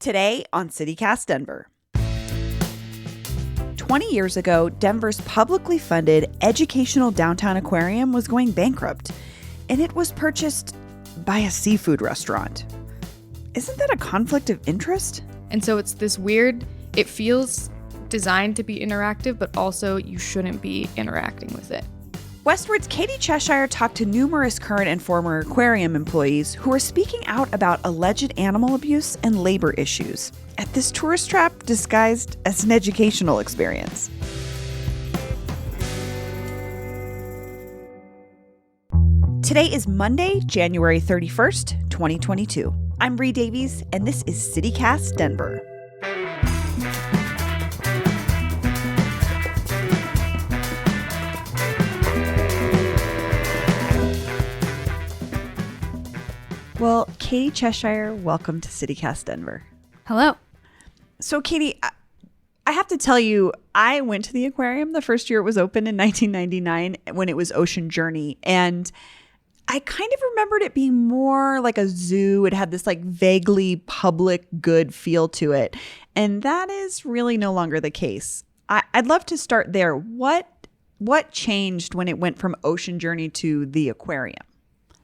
Today on CityCast Denver. 20 years ago, Denver's publicly funded educational downtown aquarium was going bankrupt, and it was purchased by a seafood restaurant. Isn't that a conflict of interest? And so it's this weird, it feels designed to be interactive, but also you shouldn't be interacting with it. Westword's Katie Cheshire talked to numerous current and former aquarium employees who are speaking out about alleged animal abuse and labor issues at this tourist trap disguised as an educational experience. Today is Monday, January 31st, 2022. I'm Bree Davies, and this is CityCast Denver. Well, Katie Cheshire, welcome to CityCast Denver. Hello. So, Katie, I have to tell you, I went to the aquarium the first year it was open in 1999 when it was Ocean Journey, and I kind of remembered it being more like a zoo. It had this like vaguely public good feel to it, and that is really no longer the case. I'd love to start there. What changed when it went from Ocean Journey to the aquarium?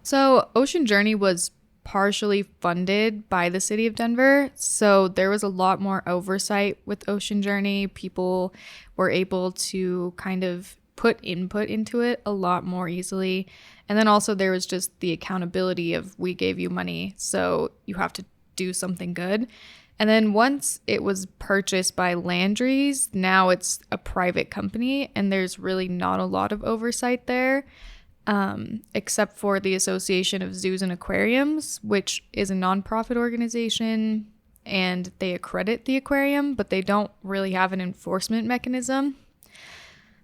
So Ocean Journey was partially funded by the city of Denver. So there was a lot more oversight with Ocean Journey. People were able to kind of put input into it a lot more easily. And then also there was just the accountability of we gave you money, so you have to do something good. And then once it was purchased by Landry's, now it's a private company and there's really not a lot of oversight there. Except for the Association of Zoos and Aquariums, which is a nonprofit organization, and they accredit the aquarium, but they don't really have an enforcement mechanism.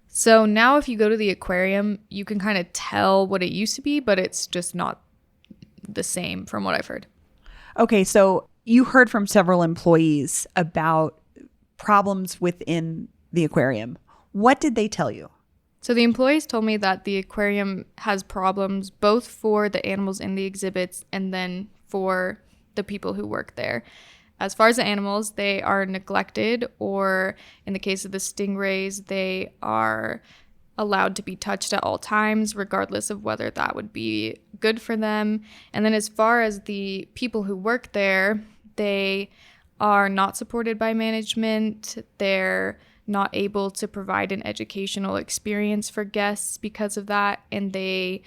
So now if you go to the aquarium, you can kind of tell what it used to be, but it's just not the same from what I've heard. Okay, so you heard from several employees about problems within the aquarium. What did they tell you? So the employees told me that the aquarium has problems both for the animals in the exhibits and then for the people who work there. As far as the animals, they are neglected, or in the case of the stingrays, they are allowed to be touched at all times, regardless of whether that would be good for them. And then as far as the people who work there, they are not supported by management. They're not able to provide an educational experience for guests because of that, and they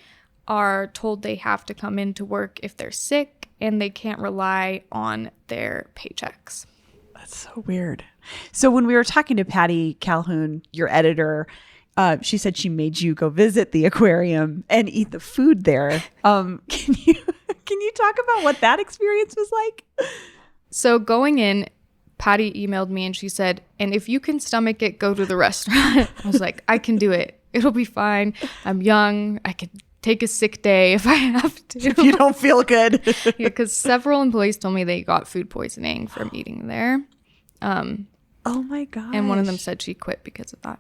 are told they have to come in to work if they're sick, and they can't rely on their paychecks. That's so weird. So when we were talking to Patty Calhoun, your editor, she said she made you go visit the aquarium and eat the food there. Can you talk about what that experience was like? So going in, Patty emailed me and she said, and if you can stomach it, go to the restaurant. I was like, I can do it. It'll be fine. I'm young. I could take a sick day if I have to. If you don't feel good. Yeah, because several employees told me they got food poisoning from eating there. Oh my gosh. And one of them said she quit because of that.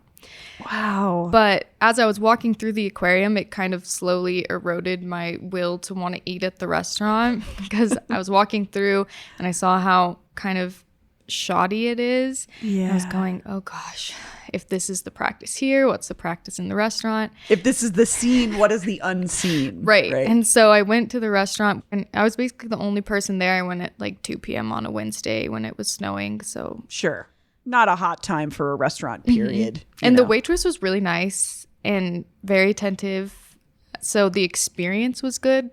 Wow. But as I was walking through the aquarium, it kind of slowly eroded my will to want to eat at the restaurant because I was walking through and I saw how kind of shoddy it is. Yeah. I was going, oh gosh, if this is the practice here, what's the practice in the restaurant? If this is the seen, what is the unseen? Right. And so I went to the restaurant and I was basically the only person there. I went at like 2 p.m. on a Wednesday when it was snowing. So sure. Not a hot time for a restaurant, period. Mm-hmm. And the waitress was really nice and very attentive. So the experience was good,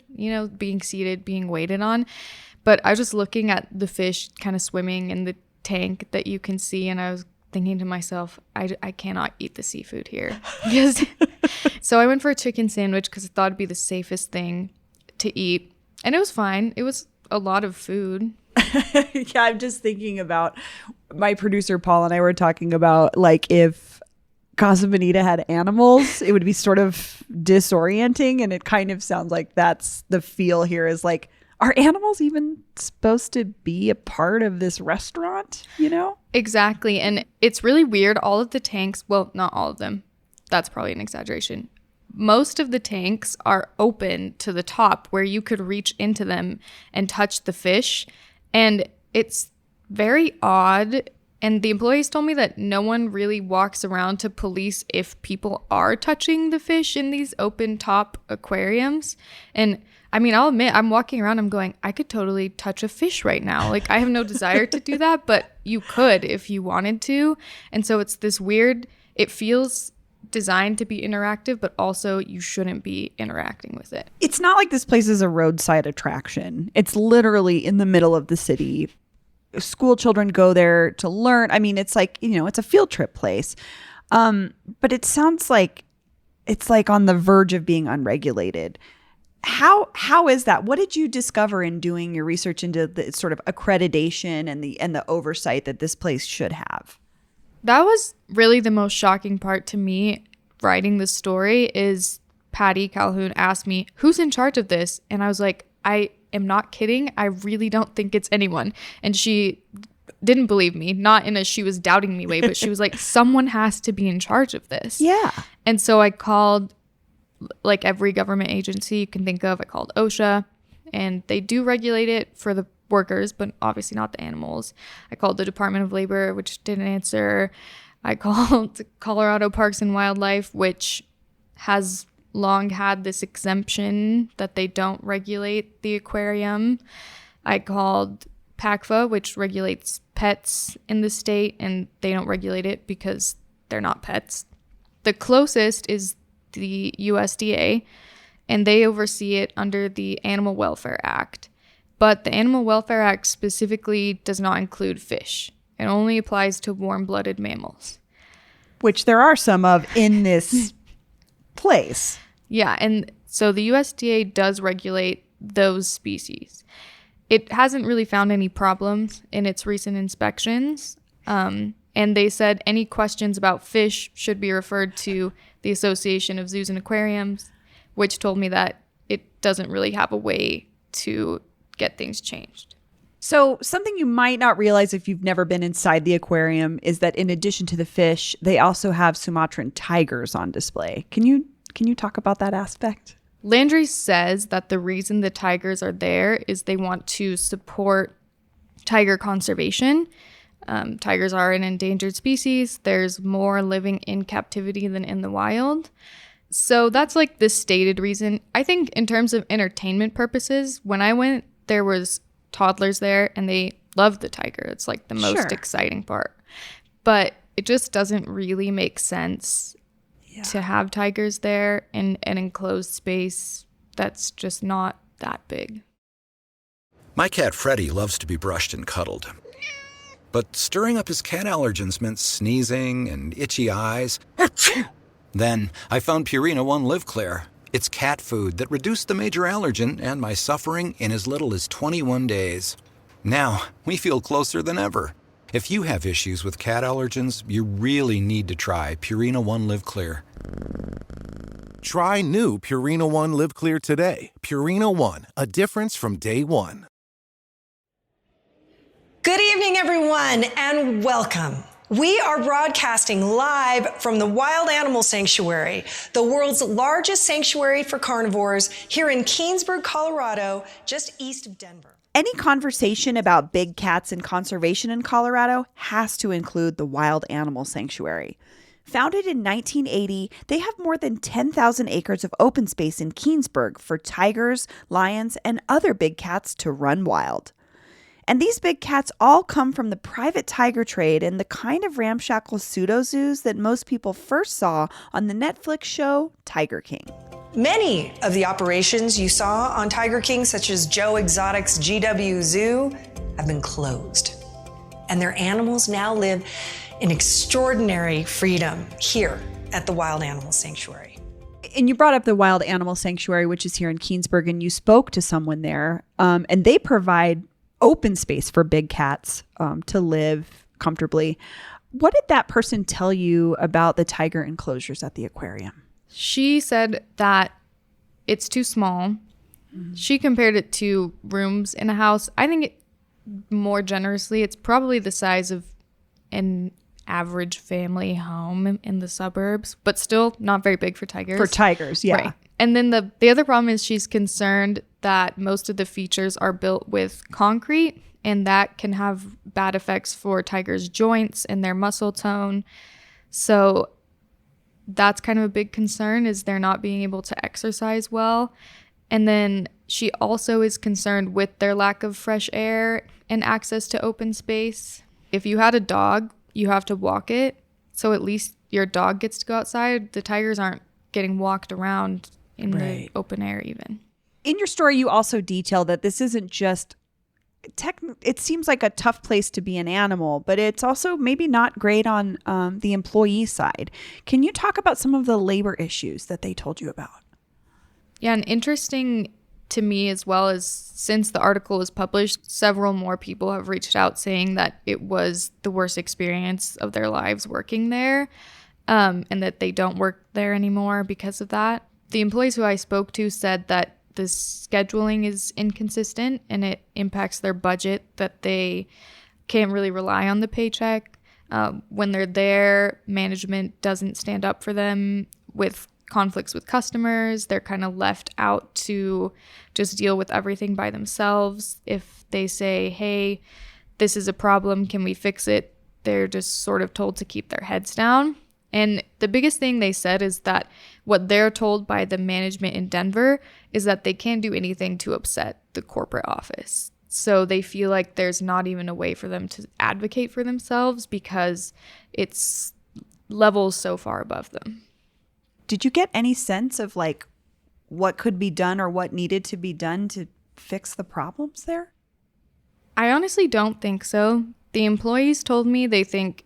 being seated, being waited on. But I was just looking at the fish kind of swimming in the tank that you can see. And I was thinking to myself, I cannot eat the seafood here. So I went for a chicken sandwich because I thought it'd be the safest thing to eat. And it was fine. It was a lot of food. Yeah, I'm just thinking about my producer, Paul, and I were talking about like if Casa Bonita had animals, it would be sort of disorienting. And it kind of sounds like that's the feel here is like, are animals even supposed to be a part of this restaurant, Exactly. And it's really weird. All of the tanks, well, not all of them. That's probably an exaggeration. Most of the tanks are open to the top where you could reach into them and touch the fish. And it's very odd. And the employees told me that no one really walks around to police if people are touching the fish in these open top aquariums. And I mean, I'll admit, I'm walking around, I'm going, I could totally touch a fish right now. Like, I have no desire to do that, but you could if you wanted to. And so it's this weird, it feels designed to be interactive, but also you shouldn't be interacting with it. It's not like this place is a roadside attraction. It's literally in the middle of the city. School children go there to learn. I mean, it's like, it's a field trip place. But it sounds like it's like on the verge of being unregulated. How is that? What did you discover in doing your research into the sort of accreditation and the oversight that this place should have? That was really the most shocking part to me writing this story is Patty Calhoun asked me, who's in charge of this? And I was like, I am not kidding. I really don't think it's anyone. And she didn't believe me, not in a she was doubting me way, but she was like, someone has to be in charge of this. Yeah. And so I called like every government agency you can think of. I called OSHA, and they do regulate it for the workers, but obviously not the animals. I called the Department of Labor, which didn't answer. I called Colorado Parks and Wildlife, which has long had this exemption that they don't regulate the aquarium. I called PACFA, which regulates pets in the state, and they don't regulate it because they're not pets. The closest is the USDA, and they oversee it under the Animal Welfare Act. But the Animal Welfare Act specifically does not include fish. It only applies to warm-blooded mammals. Which there are some of in this place. Yeah, and so the USDA does regulate those species. It hasn't really found any problems in its recent inspections. And they said any questions about fish should be referred to the Association of Zoos and Aquariums, which told me that it doesn't really have a way to get things changed. So something you might not realize if you've never been inside the aquarium is that in addition to the fish, they also have Sumatran tigers on display. Can you talk about that aspect? Landry says that the reason the tigers are there is they want to support tiger conservation. Tigers are an endangered species. There's more living in captivity than in the wild. So that's like the stated reason. I think in terms of entertainment purposes, when I went, there was toddlers there and they loved the tiger. It's like the most exciting part. But it just doesn't really make sense to have tigers there in an enclosed space that's just not that big. My cat Freddie loves to be brushed and cuddled. But stirring up his cat allergens meant sneezing and itchy eyes. Then I found Purina One Live Clear. It's cat food that reduced the major allergen and my suffering in as little as 21 days. Now, we feel closer than ever. If you have issues with cat allergens, you really need to try Purina One Live Clear. Try new Purina One Live Clear today. Purina One, a difference from day one. Good evening, everyone, and welcome. We are broadcasting live from the Wild Animal Sanctuary, the world's largest sanctuary for carnivores, here in Keansburg, Colorado, just east of Denver. Any conversation about big cats and conservation in Colorado has to include the Wild Animal Sanctuary. Founded in 1980, they have more than 10,000 acres of open space in Keansburg for tigers, lions, and other big cats to run wild. And these big cats all come from the private tiger trade and the kind of ramshackle pseudo-zoos that most people first saw on the Netflix show Tiger King. Many of the operations you saw on Tiger King, such as Joe Exotic's GW Zoo, have been closed. And their animals now live in extraordinary freedom here at the Wild Animal Sanctuary. And you brought up the Wild Animal Sanctuary, which is here in Keansburg, and you spoke to someone there, and they provide open space for big cats to live comfortably. What did that person tell you about the tiger enclosures at the aquarium? She said that it's too small. She compared it to rooms in a house. I think more generously, it's probably the size of an average family home in the suburbs, but still not very big for tigers. For tigers, yeah. Right. And then the other problem is she's concerned that most of the features are built with concrete, and that can have bad effects for tigers' joints and their muscle tone. So that's kind of a big concern, is they're not being able to exercise well. And then she also is concerned with their lack of fresh air and access to open space. If you had a dog, you have to walk it. So at least your dog gets to go outside. The tigers aren't getting walked around in the open air even. In your story, you also detail that this isn't just it seems like a tough place to be an animal, but it's also maybe not great on the employee side. Can you talk about some of the labor issues that they told you about? Yeah, and interesting to me as well is, since the article was published, several more people have reached out saying that it was the worst experience of their lives working there, and that they don't work there anymore because of that. The employees who I spoke to said that the scheduling is inconsistent and it impacts their budget, that they can't really rely on the paycheck. When they're there, management doesn't stand up for them with conflicts with customers. They're kind of left out to just deal with everything by themselves. If they say, hey, this is a problem, can we fix it? They're just sort of told to keep their heads down. And the biggest thing they said is that what they're told by the management in Denver is that they can't do anything to upset the corporate office. So they feel like there's not even a way for them to advocate for themselves because it's levels so far above them. Did you get any sense of like what could be done or what needed to be done to fix the problems there? I honestly don't think so. The employees told me they think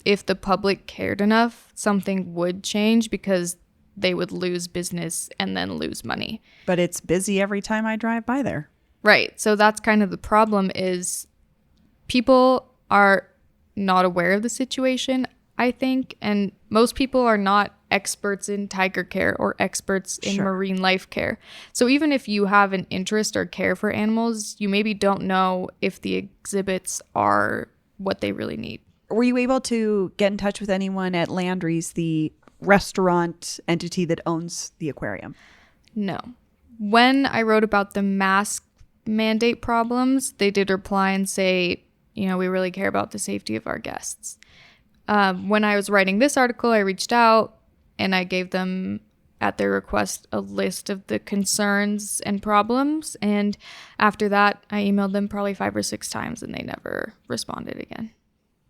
if the public cared enough, something would change because they would lose business and then lose money. But it's busy every time I drive by there. Right. So that's kind of the problem, is people are not aware of the situation, I think. And most people are not experts in tiger care or experts in marine life care. So even if you have an interest or care for animals, you maybe don't know if the exhibits are what they really need. Were you able to get in touch with anyone at Landry's, the restaurant entity that owns the aquarium? No. When I wrote about the mask mandate problems, they did reply and say, we really care about the safety of our guests. When I was writing this article, I reached out and I gave them, at their request, a list of the concerns and problems. And after that, I emailed them probably 5 or 6 times and they never responded again.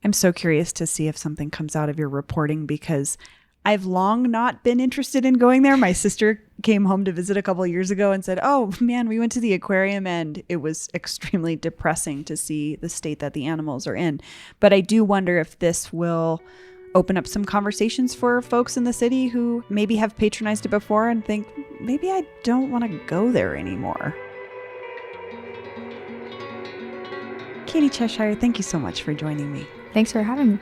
I'm so curious to see if something comes out of your reporting, because I've long not been interested in going there. My sister came home to visit a couple of years ago and said, oh man, we went to the aquarium and it was extremely depressing to see the state that the animals are in. But I do wonder if this will open up some conversations for folks in the city who maybe have patronized it before and think, maybe I don't want to go there anymore. Katie Cheshire, thank you so much for joining me. Thanks for having me.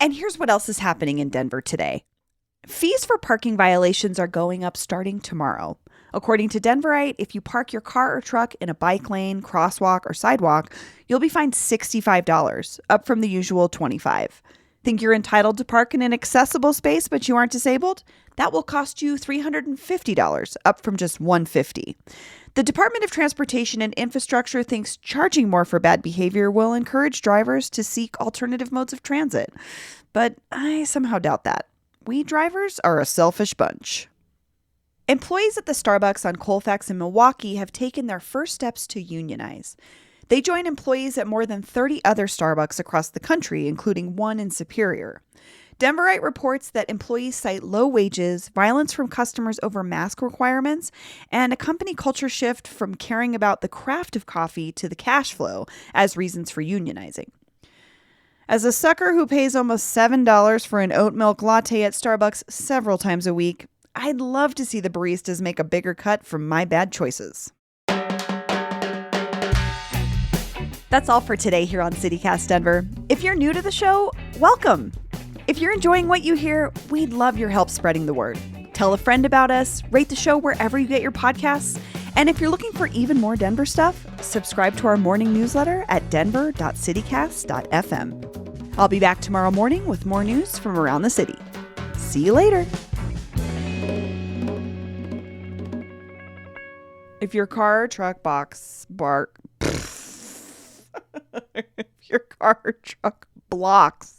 And here's what else is happening in Denver today. Fees for parking violations are going up starting tomorrow. According to Denverite, if you park your car or truck in a bike lane, crosswalk, or sidewalk, you'll be fined $65, up from the usual $25. Think you're entitled to park in an accessible space but you aren't disabled? That will cost you $350, up from just $150. The Department of Transportation and Infrastructure thinks charging more for bad behavior will encourage drivers to seek alternative modes of transit. But I somehow doubt that. We drivers are a selfish bunch. Employees at the Starbucks on Colfax in Milwaukee have taken their first steps to unionize. They join employees at more than 30 other Starbucks across the country, including one in Superior. Denverite reports that employees cite low wages, violence from customers over mask requirements, and a company culture shift from caring about the craft of coffee to the cash flow as reasons for unionizing. As a sucker who pays almost $7 for an oat milk latte at Starbucks several times a week, I'd love to see the baristas make a bigger cut from my bad choices. That's all for today here on CityCast Denver. If you're new to the show, welcome. If you're enjoying what you hear, we'd love your help spreading the word. Tell a friend about us, rate the show wherever you get your podcasts, and if you're looking for even more Denver stuff, subscribe to our morning newsletter at denver.citycast.fm. I'll be back tomorrow morning with more news from around the city. See you later. If your car or truck if your car or truck blocks